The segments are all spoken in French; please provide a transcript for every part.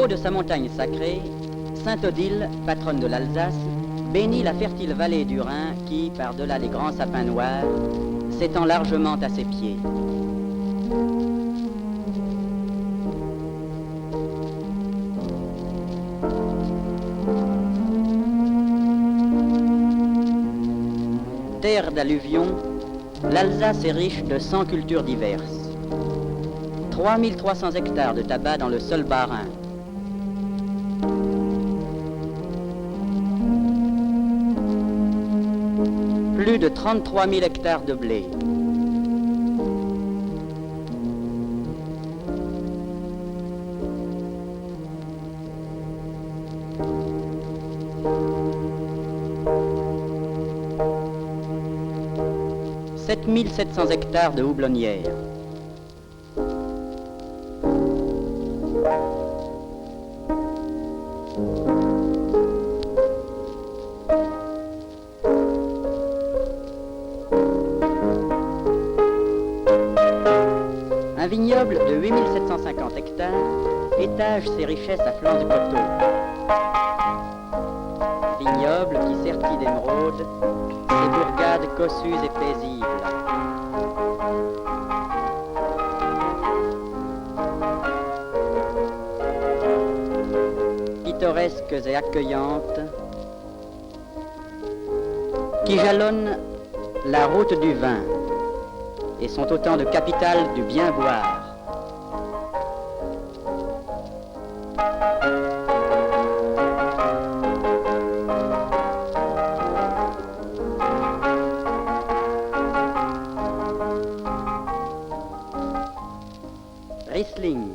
de sa montagne sacrée, Sainte Odile, patronne de l'Alsace, bénit la fertile vallée du Rhin qui, par-delà les grands sapins noirs, s'étend largement à ses pieds. Terre d'alluvions, l'Alsace est riche de 100 cultures diverses. 3300 hectares de tabac dans le seul Bas-Rhin. Plus de 33 000 hectares de blé. « 7700 hectares de houblonnières. Un vignoble de 8750 hectares étage ses richesses à flanc du coteau. Vignoble qui sertit d'émeraude ses bourgades cossues et paisibles. Pittoresques et accueillantes, qui jalonnent la route du vin et sont autant de capitales du bien boire. Riesling,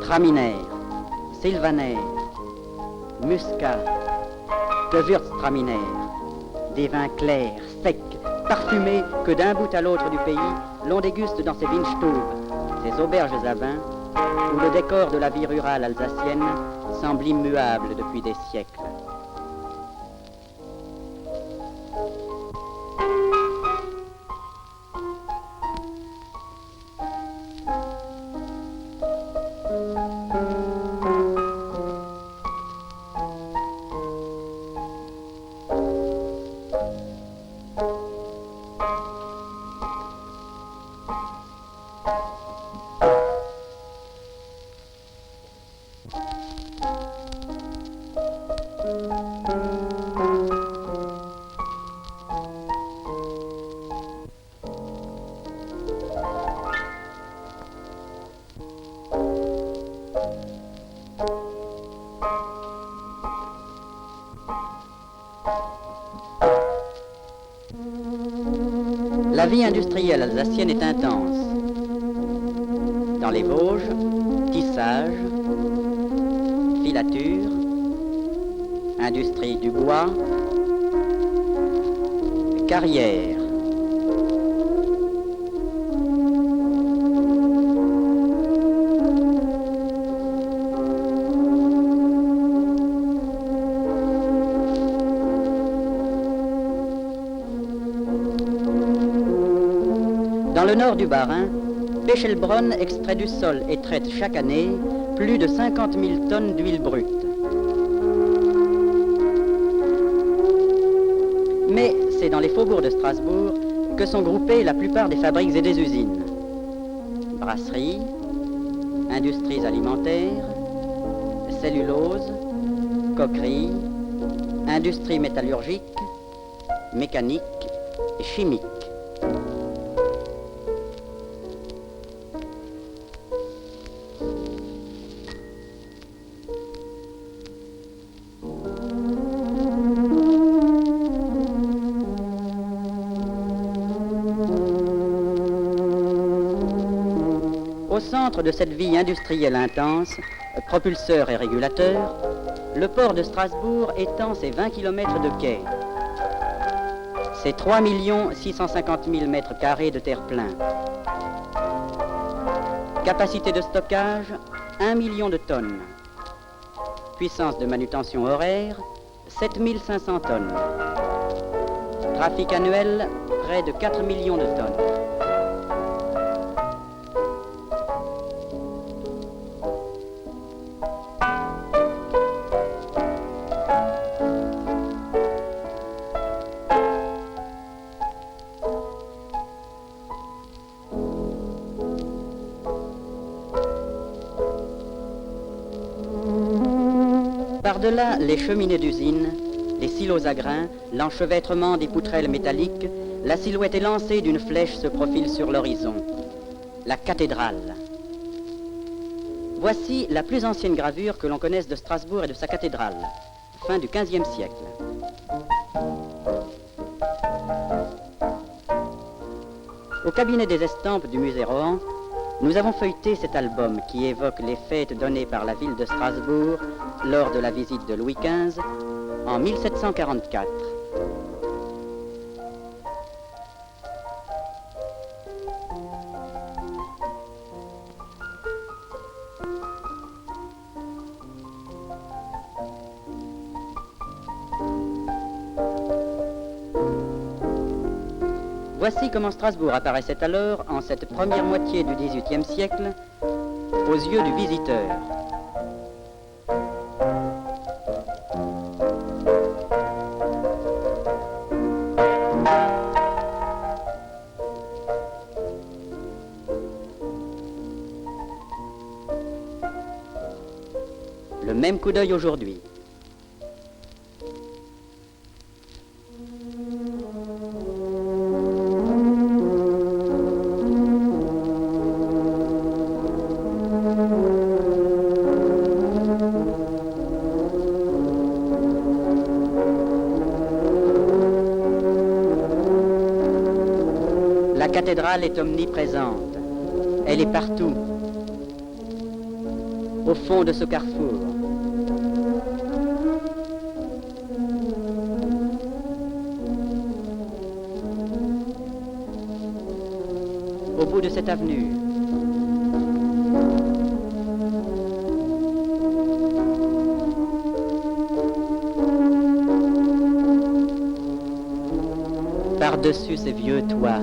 Traminer, Sylvaner, Muscat, Gewürztraminer, des vins clairs, secs, parfumés que d'un bout à l'autre du pays, l'on déguste dans ces Weinstubes, ces auberges à vin, où le décor de la vie rurale alsacienne semble immuable depuis des siècles. La vie industrielle alsacienne est intense. Dans les Vosges, tissage, filature, industrie du bois, carrière. Dans le nord du Bas-Rhin, Pechelbronn extrait du sol et traite chaque année plus de 50 000 tonnes d'huile brute. Mais c'est dans les faubourgs de Strasbourg que sont groupées la plupart des fabriques et des usines. Brasseries, industries alimentaires, cellulose, coquerie, industrie métallurgique, mécanique et chimique. Au centre de cette vie industrielle intense, propulseur et régulateur, le port de Strasbourg étend ses 20 km de quais, ses 3 650 000 mètres carrés de terre-plein. Capacité de stockage, 1 million de tonnes. Puissance de manutention horaire, 7 500 tonnes. Trafic annuel, près de 4 millions de tonnes. Par-delà les cheminées d'usine, les silos à grains, l'enchevêtrement des poutrelles métalliques, la silhouette élancée d'une flèche se profile sur l'horizon. La cathédrale. Voici la plus ancienne gravure que l'on connaisse de Strasbourg et de sa cathédrale, fin du XVe siècle. Au cabinet des estampes du musée Rohan, nous avons feuilleté cet album qui évoque les fêtes données par la ville de Strasbourg lors de la visite de Louis XV en 1744. Voici comment Strasbourg apparaissait alors, en cette première moitié du XVIIIe siècle, aux yeux du visiteur. Le même coup d'œil aujourd'hui. La cathédrale est omniprésente. Elle est partout. Au fond de ce carrefour. Au bout de cette avenue. Par-dessus ces vieux toits.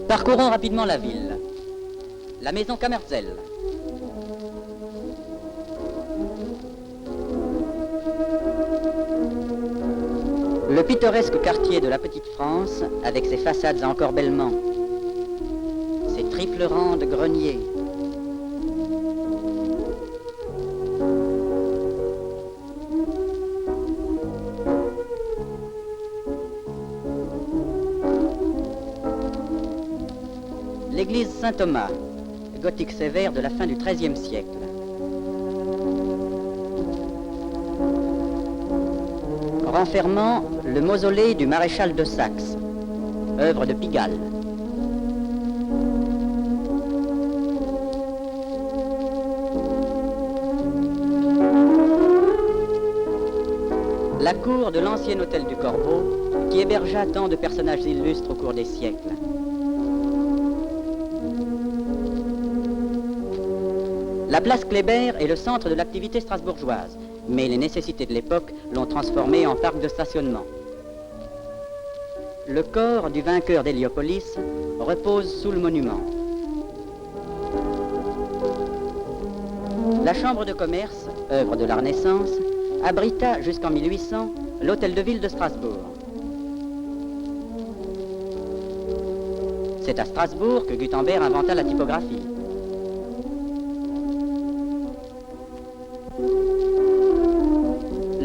Parcourons rapidement la ville. La maison Kammerzel. Le pittoresque quartier de la Petite France, avec ses façades à encorbellement, ses triples rangs de greniers. L'église Saint-Thomas, gothique sévère de la fin du XIIIe siècle. Renfermant le mausolée du maréchal de Saxe, œuvre de Pigalle. La cour de l'ancien hôtel du Corbeau, qui hébergea tant de personnages illustres au cours des siècles. La place Kléber est le centre de l'activité strasbourgeoise, mais les nécessités de l'époque l'ont transformé en parc de stationnement. Le corps du vainqueur d'Héliopolis repose sous le monument. La chambre de commerce, œuvre de la Renaissance, abrita jusqu'en 1800 l'hôtel de ville de Strasbourg. C'est à Strasbourg que Gutenberg inventa la typographie.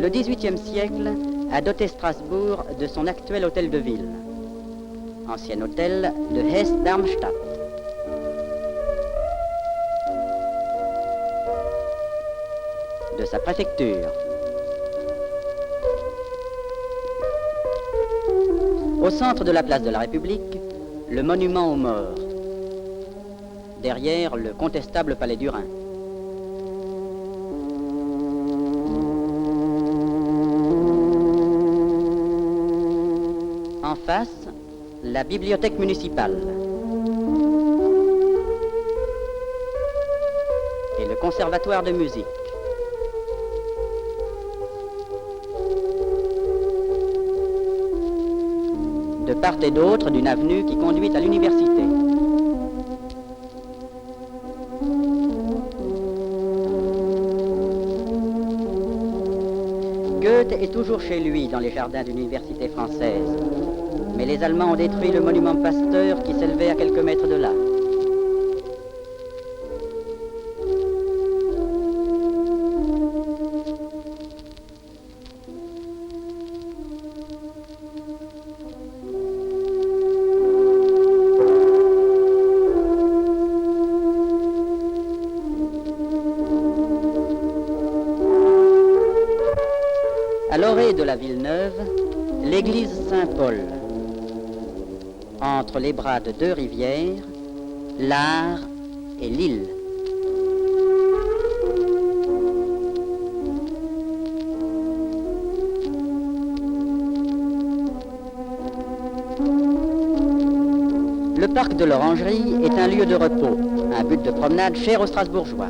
Le XVIIIe siècle a doté Strasbourg de son actuel hôtel de ville, ancien hôtel de Hesse-Darmstadt. De sa préfecture. Au centre de la place de la République, le monument aux morts. Derrière, le contestable palais du Rhin. face, la bibliothèque municipale et le conservatoire de musique. De part et d'autre d'une avenue qui conduit à l'université. Goethe est toujours chez lui dans les jardins de l'université française, mais les Allemands ont détruit le monument Pasteur qui s'élevait à quelques mètres de là. À l'orée de la ville neuve, l'église Saint-Paul, entre les bras de deux rivières, l'Ar et l'Ill. Le parc de l'Orangerie est un lieu de repos, un but de promenade cher aux Strasbourgeois.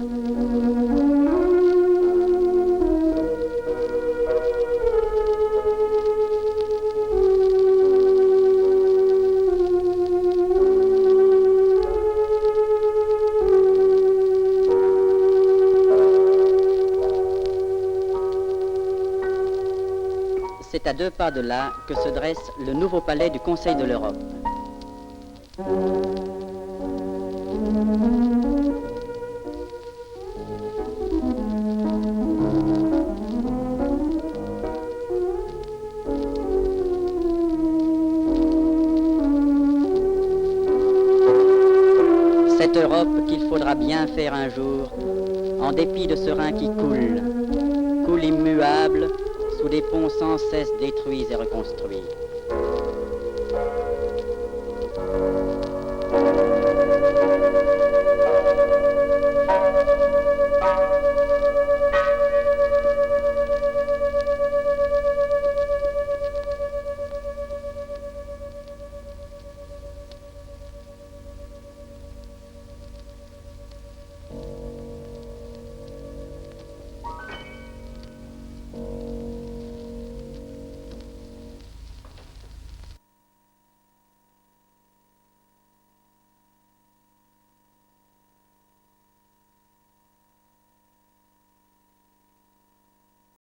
C'est à 2 pas de là que se dresse le nouveau palais du Conseil de l'Europe. Cette Europe qu'il faudra bien faire un jour, en dépit de ce Rhin qui coule immuable, sous des ponts sans cesse détruits et reconstruits.